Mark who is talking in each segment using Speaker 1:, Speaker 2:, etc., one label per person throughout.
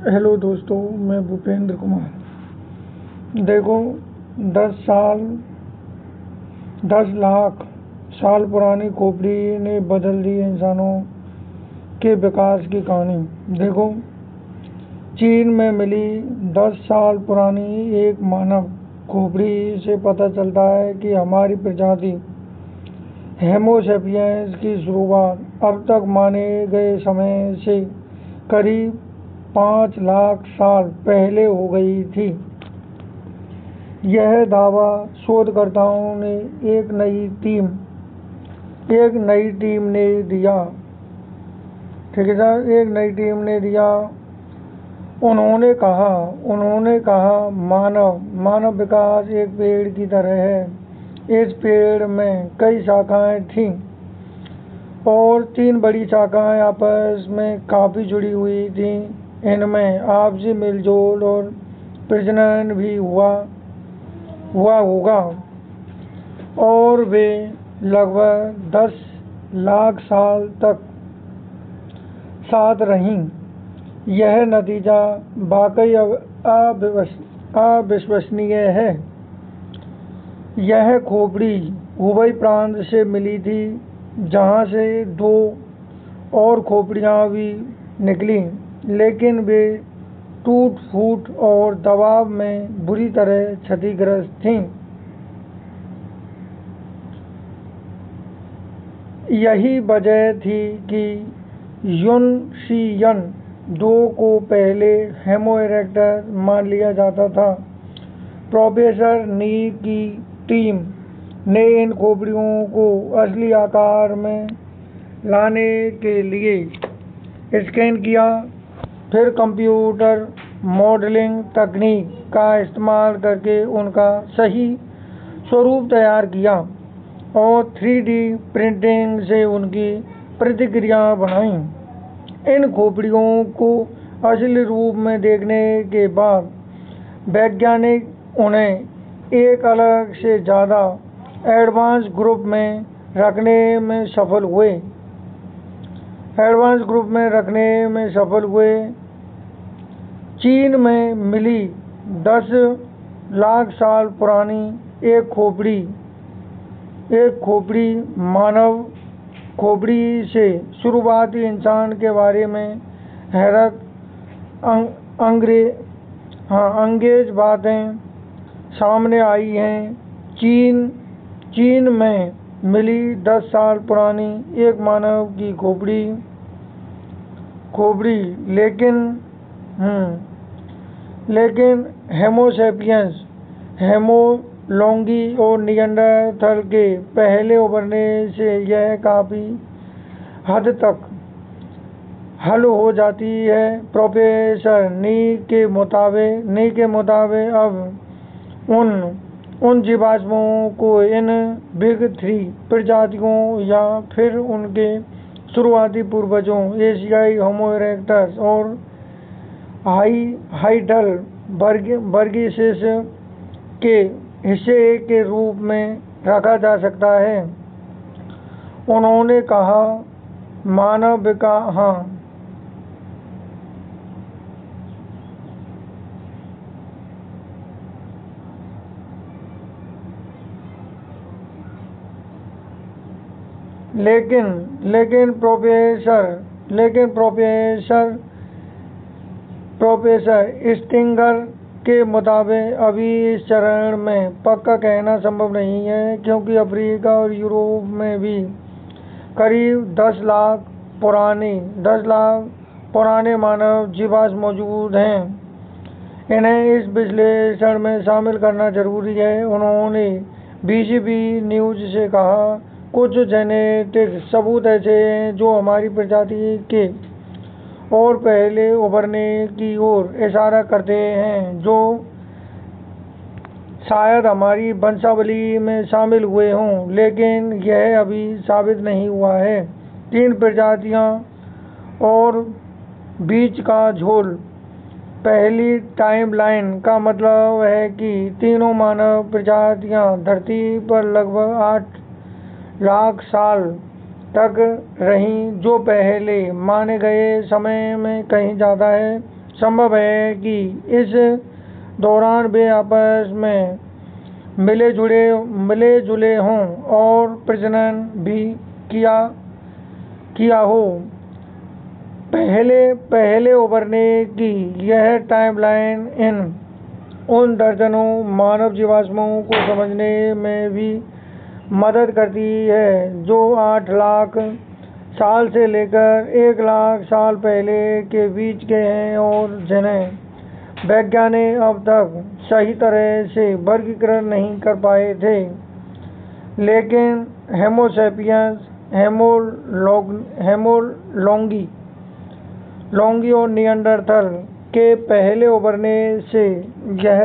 Speaker 1: Hello दोस्तों, मैं भूपेंद्र कुमार। देखो, 10 लाख साल पुरानी खोपड़ी ने बदल दी इंसानों के विकास की कहानी। देखो, चीन में मिली 10 साल पुरानी एक मानव खोपड़ी से पता चलता है कि हमारी प्रजाति होमो सेपियंस की शुरुआत अब तक माने गए समय से करीब 5 लाख साल पहले हो गई थी। यह दावा शोधकर्ताओं ने एक नई टीम ने दिया। ठीक है सर, एक नई टीम ने दिया। उन्होंने कहा मानव विकास एक पेड़ की तरह है। इस पेड़ में कई शाखाएं थीं और 3 बड़ी शाखाएं आपस में काफी जुड़ी हुई थीं। इनमें आपसी मेलजोल और प्रजनन भी हुआ होगा और वे लगभग 10 लाख साल तक साथ रहीं। यह नतीजा वाकई अविश्वसनीय है। यह खोपड़ी हुबई प्रांत से मिली थी, जहां से 2 और खोपड़ियां भी निकली, लेकिन वे टूट-फूट और दबाव में बुरी तरह क्षतिग्रस्त थीं। यही वजह थी कि युनशियन 2 को पहले होमो इरेक्टस मान लिया जाता था। प्रोफेसर नी की टीम ने इन खोपड़ियों को असली आकार में लाने के लिए स्कैन किया, फिर कंप्यूटर मॉडलिंग तकनीक का इस्तेमाल करके उनका सही स्वरूप तैयार किया और 3D प्रिंटिंग से उनकी प्रतिक्रिया बनाई। इन खोपड़ियों को असली रूप में देखने के बाद वैज्ञानिक उन्हें एक अलग से ज़्यादा एडवांस ग्रुप में रखने में सफल हुए। चीन में मिली 10 लाख साल पुरानी एक खोपड़ी मानव खोपड़ी से शुरुआती इंसान के बारे में हैरत अंगेज बातें सामने आई हैं। चीन में मिली 10 साल पुरानी एक मानव की खोपड़ी लेकिन होमो सेपियंस, होमो लोंगी और निएंडरथल के पहले उभरने से यह काफी हद तक हल हो जाती है। प्रोफेसर नी के मुताबिक अब उन जीवाश्मों को इन बिग 3 प्रजातियों या फिर उनके शुरुआती पूर्वजों एशियाई होमो इरेक्टस और हाइडेलबर्गेंसिस के हिस्से के रूप में रखा जा सकता है। उन्होंने कहा, मानव विकास लेकिन प्रोफेसर स्टिंगर के मुताबिक अभी इस चरण में पक्का कहना संभव नहीं है, क्योंकि अफ्रीका और यूरोप में भी करीब 10 लाख पुराने मानव जीवाश्म मौजूद हैं। इन्हें इस विश्लेषण में शामिल करना जरूरी है। उन्होंने BBC न्यूज से कहा, कुछ जेनेटिक सबूत ऐसे हैं जो हमारी प्रजाति के और पहले उभरने की ओर इशारा करते हैं, जो शायद हमारी वंशावली में शामिल हुए हों, लेकिन यह अभी साबित नहीं हुआ है। 3 प्रजातियां और बीच का झोल। पहली टाइमलाइन का मतलब है कि तीनों मानव प्रजातियां धरती पर लगभग 8 लाख साल तक रहीं, जो पहले माने गए समय में कहीं ज़्यादा है। संभव है कि इस दौरान वे आपस में मिले जुले हों और प्रजनन भी किया हो। पहले उभरने की यह टाइमलाइन उन दर्जनों मानव जीवाश्मों को समझने में भी मदद करती है जो 8 लाख साल से लेकर 1 लाख साल पहले के बीच के हैं और जिन्हें वैज्ञानिक अब तक सही तरह से वर्गीकृत नहीं कर पाए थे। लेकिन होमो सेपियंस, लोंगी और निएंडरथल के पहले उभरने से यह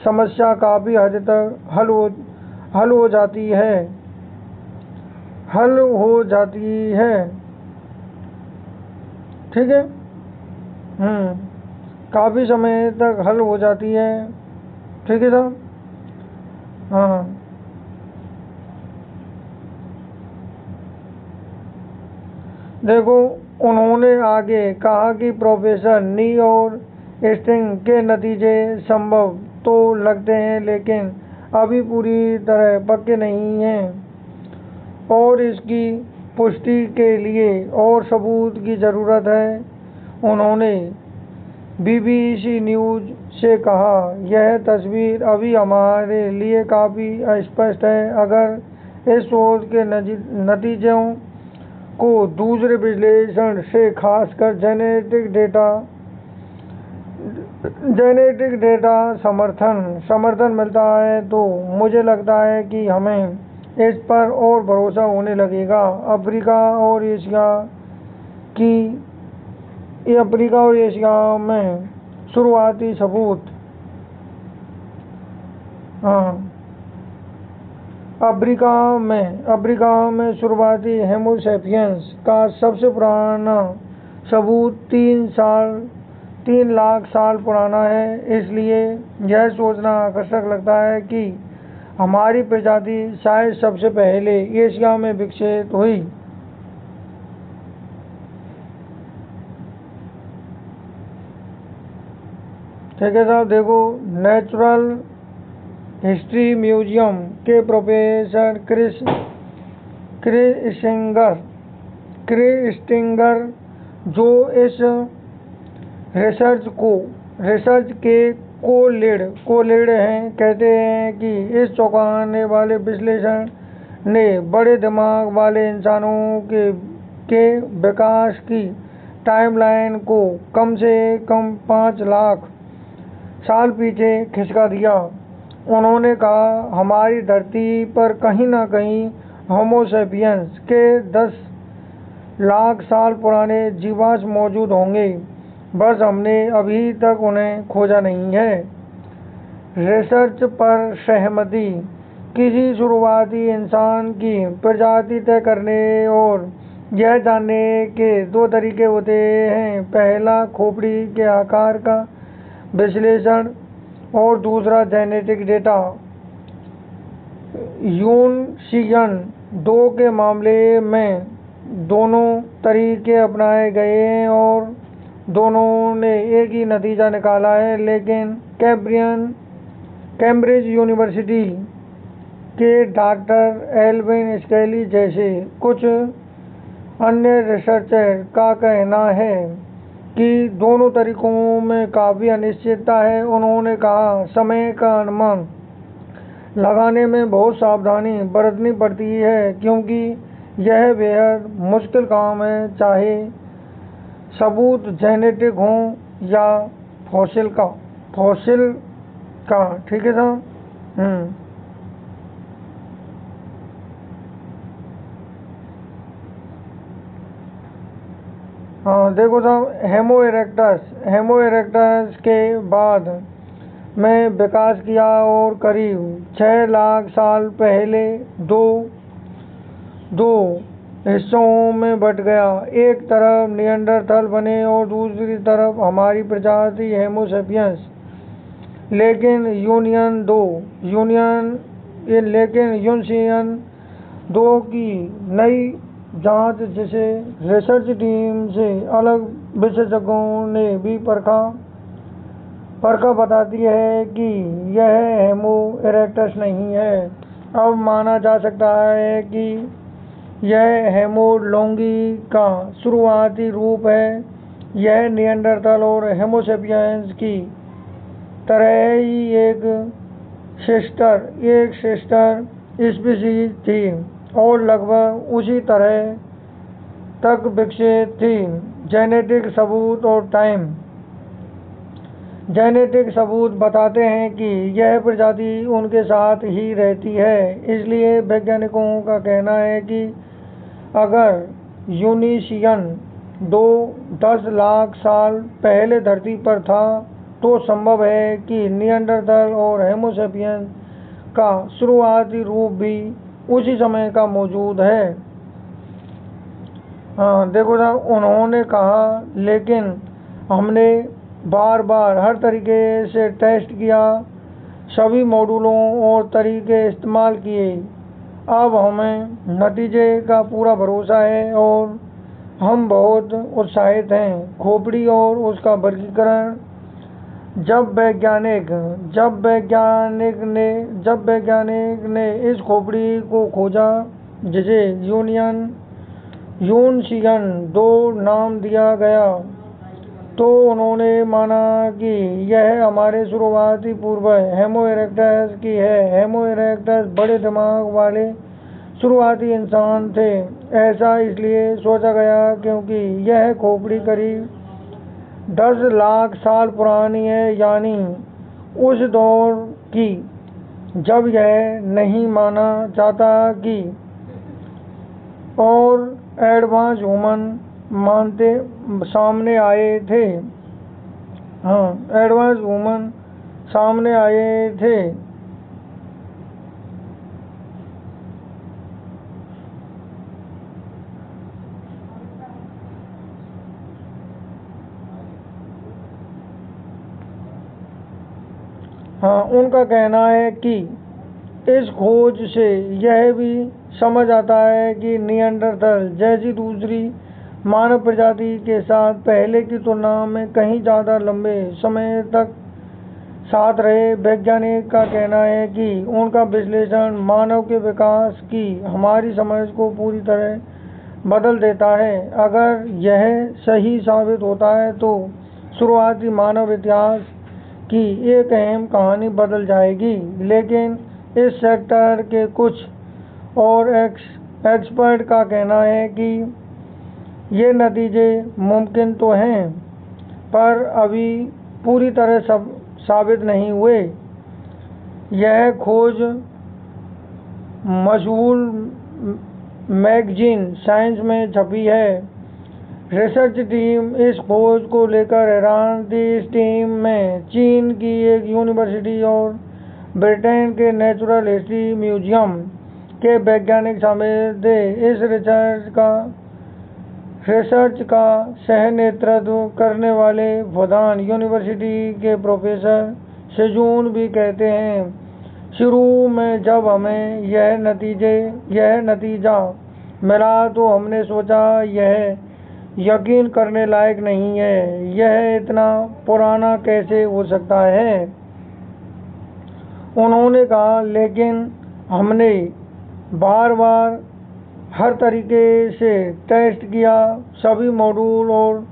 Speaker 1: समस्या काफी हद तक हल हो जाती है। ठीक है, काफी समय तक हल हो जाती है। ठीक है साहब। हाँ, देखो, उन्होंने आगे कहा कि प्रोफेसर नी और स्टिंग के नतीजे संभव तो लगते हैं लेकिन अभी पूरी तरह पक्के नहीं हैं और इसकी पुष्टि के लिए और सबूत की ज़रूरत है। उन्होंने BBC न्यूज़ से कहा, यह तस्वीर अभी हमारे लिए काफ़ी अस्पष्ट है। अगर इस शोध के नतीजों को दूसरे विश्लेषण से खासकर जेनेटिक डेटा समर्थन मिलता है तो मुझे लगता है कि हमें इस पर और भरोसा होने लगेगा। अफ्रीका और एशिया में शुरुआती सबूत। अफ्रीका में शुरुआती होमो सेपियंस का सबसे पुराना सबूत 3 लाख साल पुराना है। इसलिए यह सोचना आकर्षक लगता है कि हमारी प्रजाति शायद सबसे पहले एशिया में विकसित हुई। ठीक है साहब। देखो, नेचुरल हिस्ट्री म्यूजियम के प्रोफेसर क्रिस स्टिंगर जो इस रिसर्च के को-लीड हैं, कहते हैं कि इस चौंकाने वाले विश्लेषण ने बड़े दिमाग वाले इंसानों के विकास की टाइमलाइन को कम से कम 5 लाख साल पीछे खिसका दिया। उन्होंने कहा, हमारी धरती पर कहीं न कहीं होमो सेपियंस के 10 लाख साल पुराने जीवाश्म मौजूद होंगे, बस हमने अभी तक उन्हें खोजा नहीं है। रिसर्च पर सहमति किसी शुरुआती इंसान की प्रजाति तय करने और यह जानने के 2 तरीके होते हैं। पहला, खोपड़ी के आकार का विश्लेषण और दूसरा जेनेटिक डेटा। यूनशियन 2 के मामले में दोनों तरीके अपनाए गए हैं और दोनों ने एक ही नतीजा निकाला है। लेकिन कैम्ब्रिज यूनिवर्सिटी के डॉक्टर एल्विन स्केली जैसे कुछ अन्य रिसर्चर का कहना है कि दोनों तरीकों में काफ़ी अनिश्चितता है। उन्होंने कहा, समय का अनुमान लगाने में बहुत सावधानी बरतनी पड़ती है क्योंकि यह बेहद मुश्किल काम है, चाहे सबूत जेनेटिक हो या फॉसिल का। ठीक है साहब। हाँ, देखो साहब, हेमो इरेक्टस के बाद में विकास किया और करीब 6 लाख साल पहले दो हिस्सों में बट गया। एक तरफ निएंडरथल बने और दूसरी तरफ हमारी प्रजाति होमो सेपियंस। लेकिन यूनशियन 2 की नई जांच, जिसे रिसर्च टीम से अलग विशेषज्ञों ने भी परखा बताती है कि यह हेमो इरेक्टस नहीं है। अब माना जा सकता है कि यह हेमो लोंगी का शुरुआती रूप है। यह निएंडरथल और होमो सेपियंस की तरह ही एक सिस्टर स्पीशीज थी और लगभग उसी तरह तक विकसित थी। जेनेटिक सबूत बताते हैं कि यह प्रजाति उनके साथ ही रहती है। इसलिए वैज्ञानिकों का कहना है कि अगर यूनिसियन 10 लाख साल पहले धरती पर था तो संभव है कि निएंडरथल और होमो सेपियंस का शुरुआती रूप भी उसी समय का मौजूद है। देखो साहब, उन्होंने कहा, लेकिन हमने बार बार हर तरीके से टेस्ट किया, सभी मॉडलों और तरीके इस्तेमाल किए। अब हमें नतीजे का पूरा भरोसा है और हम बहुत उत्साहित हैं। खोपड़ी और उसका वर्गीकरण। जब वैज्ञानिक ने इस खोपड़ी को खोजा, जिसे यूनसियन 2 नाम दिया गया, तो उन्होंने माना कि यह हमारे शुरुआती पूर्वज होमो इरेक्टस की है। होमो इरेक्टस बड़े दिमाग वाले शुरुआती इंसान थे। ऐसा इसलिए सोचा गया क्योंकि यह खोपड़ी करीब 10 लाख साल पुरानी है, यानी उस दौर की जब यह नहीं माना जाता कि और एडवांस ह्यूमन सामने आए थे। उनका कहना है कि इस खोज से यह भी समझ आता है कि निएंडरथल जैसी दूसरी मानव प्रजाति के साथ पहले की तुलना में कहीं ज़्यादा लंबे समय तक साथ रहे। वैज्ञानिक का कहना है कि उनका विश्लेषण मानव के विकास की हमारी समझ को पूरी तरह बदल देता है। अगर यह सही साबित होता है तो शुरुआती मानव इतिहास की एक अहम कहानी बदल जाएगी। लेकिन इस सेक्टर के कुछ और एक्सपर्ट का कहना है कि ये नतीजे मुमकिन तो हैं, पर अभी पूरी तरह साबित नहीं हुए। यह खोज मशहूर मैगजीन साइंस में छपी है। रिसर्च टीम इस खोज को लेकर हैरान थी। इस टीम में चीन की एक यूनिवर्सिटी और ब्रिटेन के नेचुरल हिस्ट्री म्यूजियम के वैज्ञानिक शामिल थे। इस रिसर्च का सह नेतृत्व करने वाले फुदान यूनिवर्सिटी के प्रोफेसर सेजून भी कहते हैं, शुरू में जब हमें यह नतीजा मिला तो हमने सोचा यह यकीन करने लायक नहीं है, यह इतना पुराना कैसे हो सकता है। उन्होंने कहा, लेकिन हमने बार बार हर तरीके से टेस्ट किया, सभी मॉड्यूल और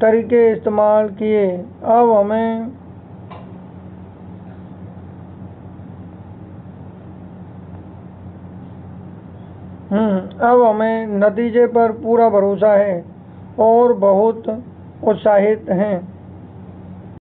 Speaker 1: तरीके इस्तेमाल किए। अब हमें नतीजे पर पूरा भरोसा है और बहुत उत्साहित हैं।